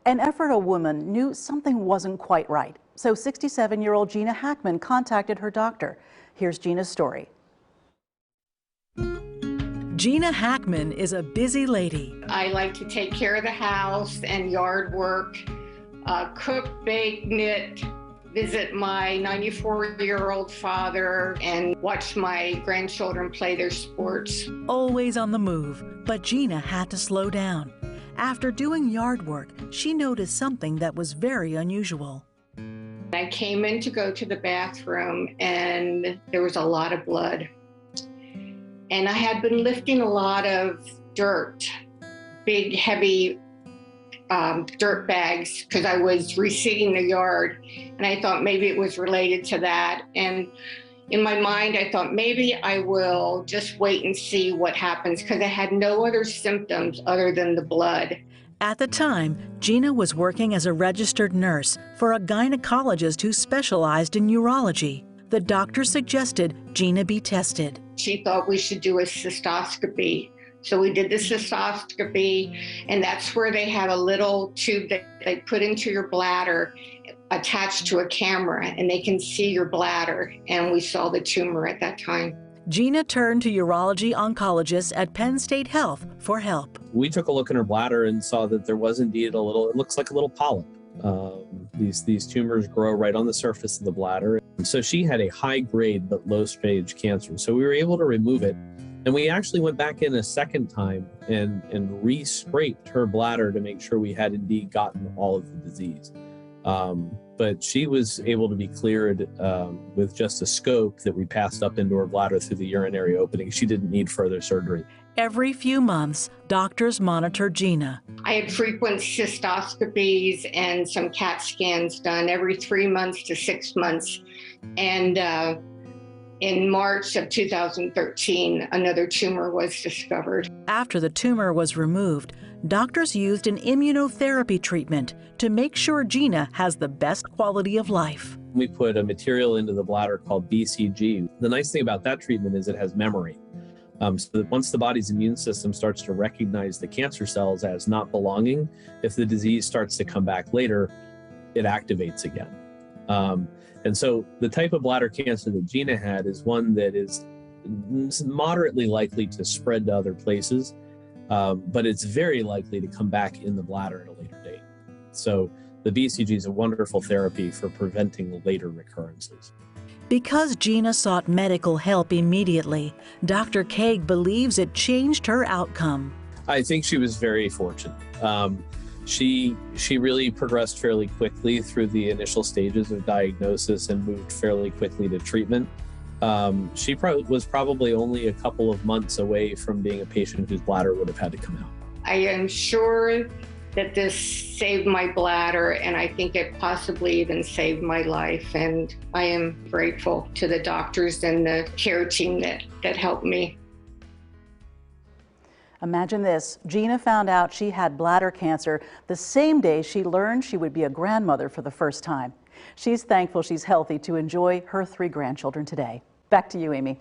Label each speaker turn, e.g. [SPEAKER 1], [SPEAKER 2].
[SPEAKER 1] An Ephrata woman knew something wasn't quite right, so 67-year-old Gina Hackman contacted her doctor. Here's Gina's story.
[SPEAKER 2] Gina Hackman is a busy lady.
[SPEAKER 3] I like to take care of the house and yard work, cook, bake, knit, visit my 94-year-old father, and watch my grandchildren play their sports.
[SPEAKER 2] Always on the move, but Gina had to slow down. After doing yard work, she noticed something that was very unusual.
[SPEAKER 3] I came in to go to the bathroom and there was a lot of blood. And I had been lifting a lot of dirt, big, heavy dirt bags, because I was reseeding the yard. And I thought maybe it was related to that. And in my mind, I thought maybe I will just wait and see what happens, because I had no other symptoms other than the blood.
[SPEAKER 2] At the time, Gina was working as a registered nurse for a gynecologist who specialized in urology. The doctor suggested Gina be tested.
[SPEAKER 3] She thought we should do a cystoscopy. So we did the cystoscopy, and that's where they had a little tube that they put into your bladder attached to a camera, and they can see your bladder, and we saw the tumor at that time.
[SPEAKER 2] Gina turned to urology oncologists at Penn State Health for help.
[SPEAKER 4] We took a look in her bladder and saw that there was indeed it looks like a little polyp. These tumors grow right on the surface of the bladder. So she had a high grade but low stage cancer. So we were able to remove it. And we actually went back in a second time and re-scraped her bladder to make sure we had indeed gotten all of the disease. But she was able to be cleared with just a scope that we passed up into her bladder through the urinary opening. She didn't need further surgery.
[SPEAKER 2] Every few months, doctors monitored Gina.
[SPEAKER 3] I had frequent cystoscopies and some CAT scans done every 3 months to 6 months. And in March of 2013, another tumor was discovered.
[SPEAKER 2] After the tumor was removed, doctors used an immunotherapy treatment to make sure Gina has the best quality of life.
[SPEAKER 4] We put a material into the bladder called BCG. The nice thing about that treatment is it has memory. So that once the body's immune system starts to recognize the cancer cells as not belonging, if the disease starts to come back later, it activates again. And so the type of bladder cancer that Gina had is one that is moderately likely to spread to other places, but it's very likely to come back in the bladder at a later date. So the BCG is a wonderful therapy for preventing later recurrences.
[SPEAKER 2] Because Gina sought medical help immediately, Dr. Kaig believes it changed her outcome.
[SPEAKER 4] I think she was very fortunate. She really progressed fairly quickly through the initial stages of diagnosis and moved fairly quickly to treatment. She was probably only a couple of months away from being a patient whose bladder would have had to come out.
[SPEAKER 3] I am sure that this saved my bladder, and I think it possibly even saved my life. And I am grateful to the doctors and the care team that helped me.
[SPEAKER 1] Imagine this, Gina found out she had bladder cancer the same day she learned she would be a grandmother for the first time. She's thankful she's healthy to enjoy her 3 grandchildren today. Back to you, Amy.